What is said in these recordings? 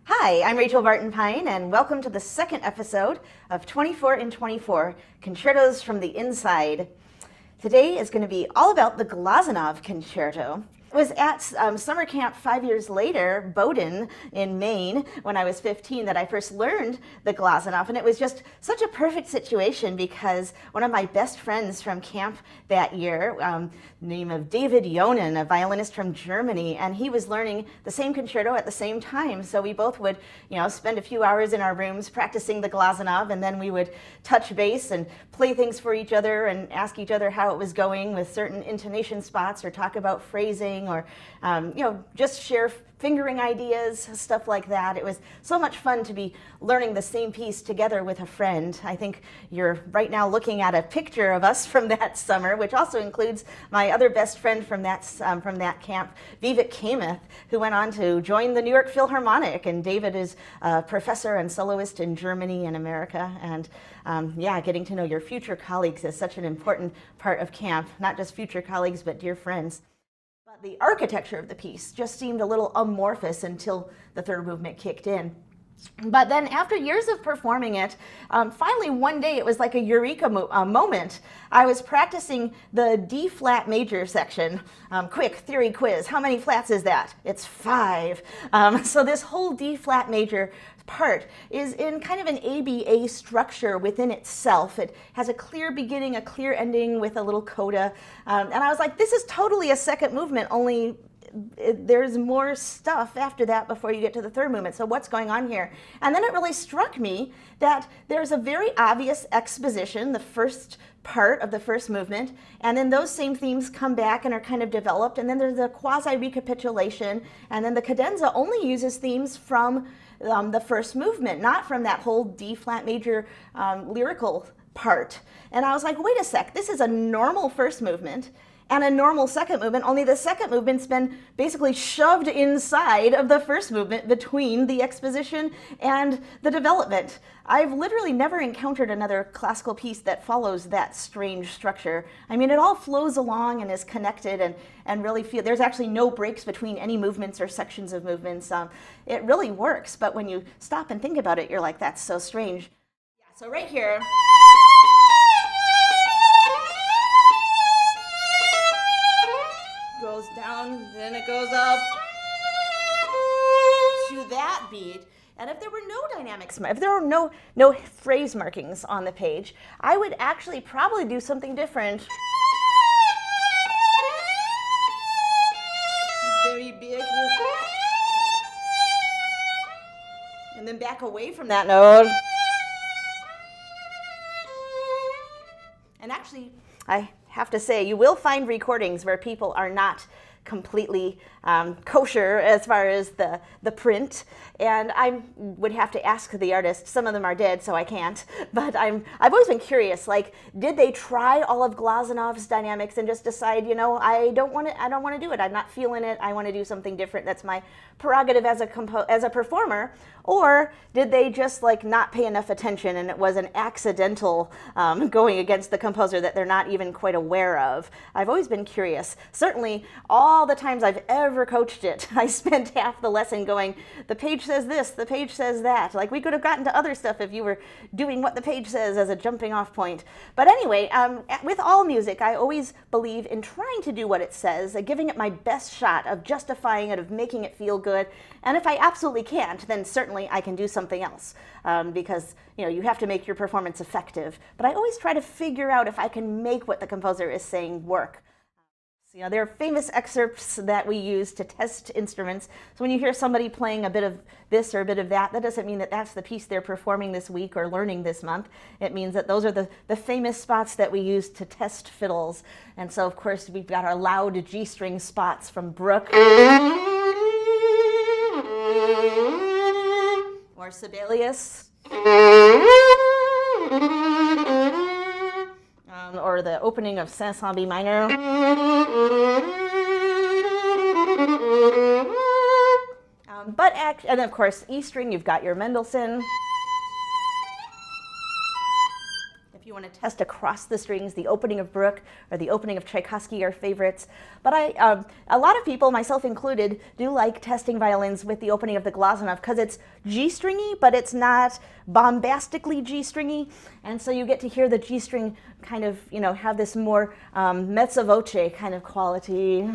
Hi, I'm Rachel Barton Pine, and welcome to the second episode of 24 in 24, Concertos from the Inside. Today is going to be all about the Glazunov Concerto. It was at summer camp 5 years later, Bowdoin in Maine, when I was 15, that I first learned the Glazunov, and it was just such a perfect situation because one of my best friends from camp that year, name of David Yonen, a violinist from Germany, and he was learning the same concerto at the same time, so we both would, spend a few hours in our rooms practicing the Glazunov, and then we would touch base and play things for each other and ask each other how it was going with certain intonation spots or talk about phrasing or just share fingering ideas, stuff like that. It was so much fun to be learning the same piece together with a friend. I think you're right now looking at a picture of us from that summer, which also includes my other best friend from that camp, Vivek Kamath, who went on to join the New York Philharmonic. And David is a professor and soloist in Germany and America. And getting to know your future colleagues is such an important part of camp, not just future colleagues, but dear friends. The architecture of the piece just seemed a little amorphous until the third movement kicked in. But then after years of performing it, finally one day it was like a eureka moment. I was practicing the D flat major section. Quick theory quiz, how many flats is that? It's 5. So this whole D flat major part is in kind of an ABA structure within itself. It has a clear beginning, a clear ending with a little coda. And I was like, this is totally a second movement, only there's more stuff after that before you get to the third movement. So what's going on here? And then it really struck me that there's a very obvious exposition, the first part of the first movement, and then those same themes come back and are kind of developed, and then there's a quasi-recapitulation, and then the cadenza only uses themes from the first movement, not from that whole D flat major lyrical part. And I was like, wait a sec, this is a normal first movement and a normal second movement, only the second movement's been basically shoved inside of the first movement between the exposition and the development. I've literally never encountered another classical piece that follows that strange structure. I mean, it all flows along and is connected and really there's actually no breaks between any movements or sections of movements. It really works, but when you stop and think about it, you're like, that's so strange. Yeah, so right here, goes down, then it goes up to that beat. And if there were no dynamics, if there were no phrase markings on the page, I would actually probably do something different. Very big. And then back away from that note. And actually, I have to say, you will find recordings where people are not completely kosher as far as the print, and I would have to ask the artist. Some of them are dead, so I can't, but I've always been curious, like, did they try all of Glazunov's dynamics and just decide, I don't want to do it, I'm not feeling it, I want to do something different, that's my prerogative as a performer, or did they just not pay enough attention and it was an accidental going against the composer that they're not even quite aware of? I've always been curious. Certainly all the times I've ever coached it, I spent half the lesson going, the page says this, the page says that. Like, we could have gotten to other stuff if you were doing what the page says as a jumping off point. But anyway, with all music, I always believe in trying to do what it says, giving it my best shot of justifying it, of making it feel good. And if I absolutely can't, then certainly I can do something else, because you have to make your performance effective. But I always try to figure out if I can make what the composer is saying work. So, there are famous excerpts that we use to test instruments. So when you hear somebody playing a bit of this or a bit of that, that doesn't mean that that's the piece they're performing this week or learning this month. It means that those are the famous spots that we use to test fiddles. And so, of course, we've got our loud G-string spots from Bruch or Sibelius. Or the opening of Saint-Saëns B minor. And of course, E string, you've got your Mendelssohn. If you want to has to cross the strings. The opening of Bruch or the opening of Tchaikovsky are favorites. But a lot of people, myself included, do like testing violins with the opening of the Glazunov because it's G-stringy, but it's not bombastically G-stringy. And so you get to hear the G-string kind of, have this more mezzo voce kind of quality.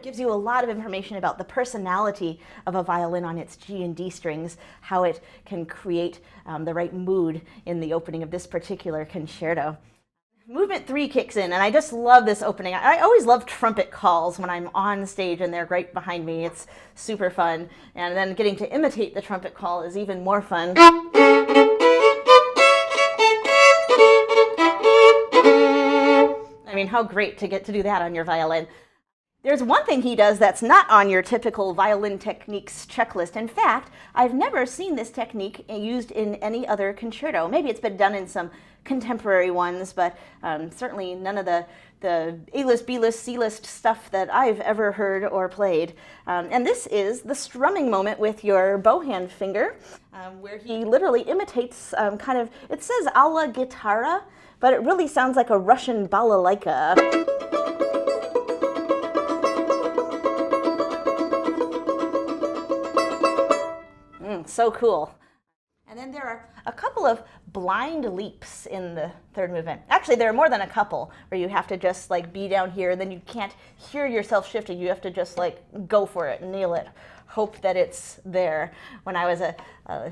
Gives you a lot of information about the personality of a violin on its G and D strings, how it can create the right mood in the opening of this particular concerto. Movement 3 kicks in, and I just love this opening. I always love trumpet calls when I'm on stage and they're right behind me. It's super fun. And then getting to imitate the trumpet call is even more fun. I mean, how great to get to do that on your violin. There's one thing he does that's not on your typical violin techniques checklist. In fact, I've never seen this technique used in any other concerto. Maybe it's been done in some contemporary ones, but certainly none of the A-list, B-list, C-list stuff that I've ever heard or played. And this is the strumming moment with your bow hand finger, where he literally imitates it says a la guitarra, but it really sounds like a Russian balalaika. So cool. And then there are a couple of blind leaps in the third movement. Actually, there are more than a couple where you have to just be down here, and then you can't hear yourself shifting. You have to just go for it, nail it, hope that it's there. When I was a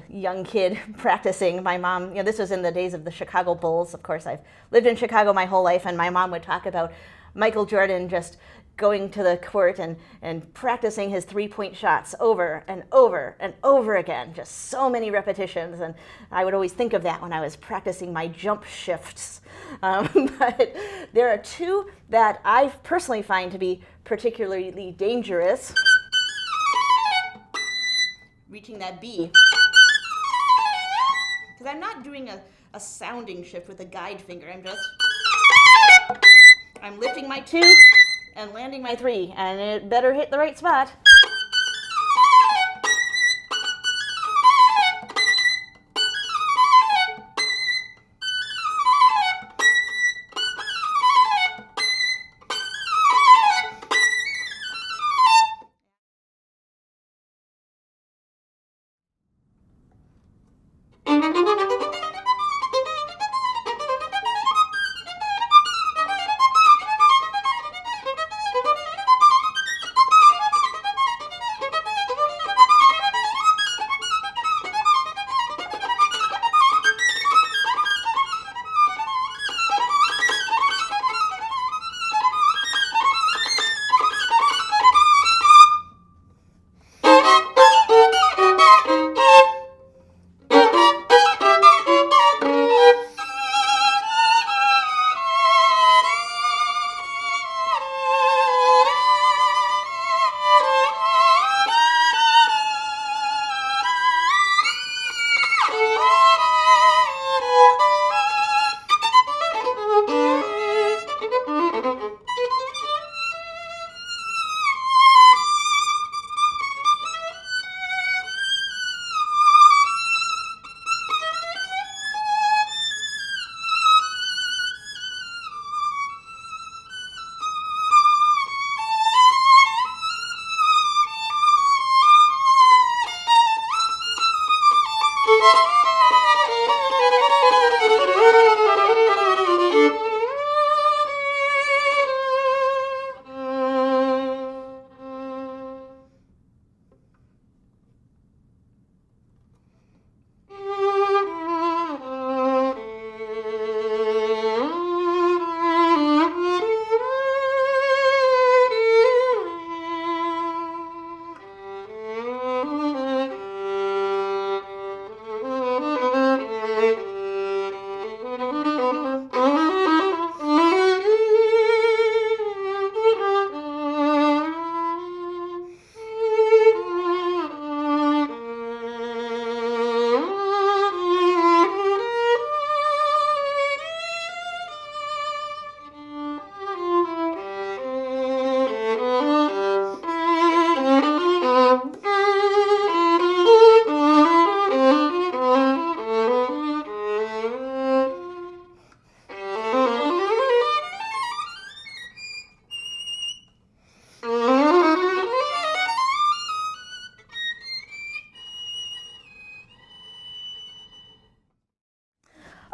young kid practicing, my mom, this was in the days of the Chicago Bulls. Of course, I've lived in Chicago my whole life, and my mom would talk about Michael Jordan just going to the court and practicing his three-point shots over and over and over again, just so many repetitions. And I would always think of that when I was practicing my jump shifts. But there are two that I personally find to be particularly dangerous. Reaching that B. Because I'm not doing a sounding shift with a guide finger. I'm lifting my 2 and landing my 3, and it better hit the right spot.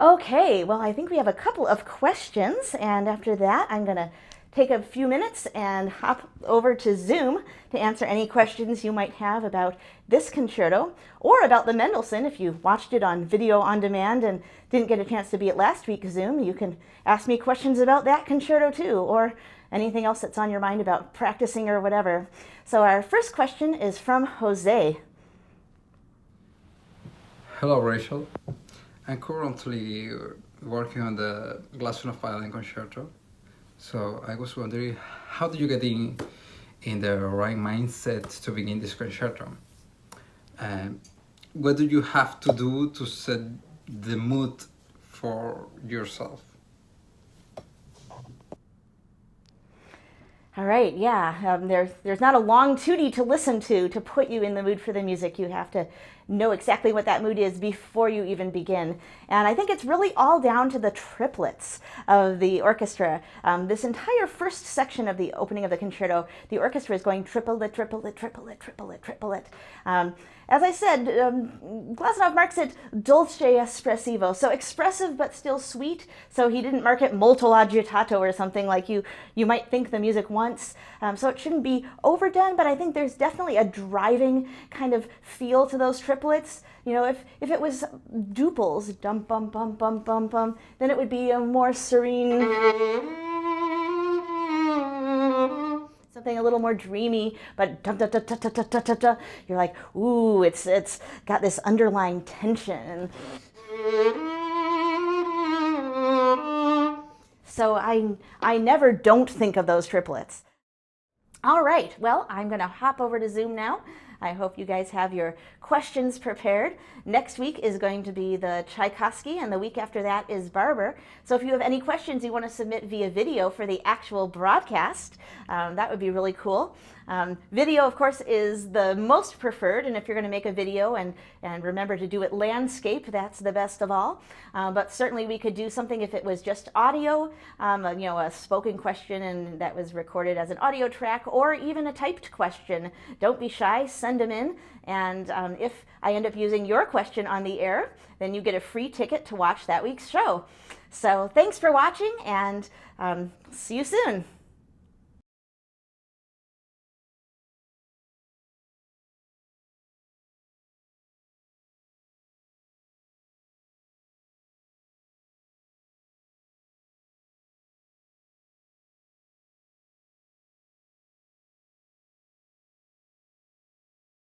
Okay, well, I think we have a couple of questions, and after that, I'm going to take a few minutes and hop over to Zoom to answer any questions you might have about this concerto or about the Mendelssohn. If you watched it on video on demand and didn't get a chance to be at last week's Zoom, you can ask me questions about that concerto too, or anything else that's on your mind about practicing or whatever. So our first question is from Jose. Hello, Rachel. I'm currently working on the Glazunov Violin Concerto. So I was wondering, how do you get in the right mindset to begin this concerto? What do you have to do to set the mood for yourself? All right, yeah, there's not a long tutti to listen to put you in the mood for the music. You have to know exactly what that mood is before you even begin. And I think it's really all down to the triplets of the orchestra. This entire first section of the opening of the concerto, the orchestra is going triplet, triplet, triplet, triplet, triplet. As I said, Glazunov marks it dolce espressivo, so expressive but still sweet. So he didn't mark it molto agitato or something like you might think the music wants. So it shouldn't be overdone, but I think there's definitely a driving kind of feel to those triplets. You know, if it was duples, dum bum bum bum bum bum, then it would be a more serene, something a little more dreamy, but dum, da, da, da, da, da, da, da, you're like, ooh, it's got this underlying tension. So I never don't think of those triplets. All right, well, I'm going to hop over to Zoom now. I hope you guys have your questions prepared. Next week is going to be the Tchaikovsky, and the week after that is Barber. So if you have any questions you want to submit via video for the actual broadcast, that would be really cool. Video, of course, is the most preferred, and if you're going to make a video and remember to do it landscape, that's the best of all. But certainly we could do something if it was just audio, a spoken question and that was recorded as an audio track, or even a typed question. Don't be shy, send them in, and if I end up using your question on the air, then you get a free ticket to watch that week's show. So thanks for watching, and see you soon.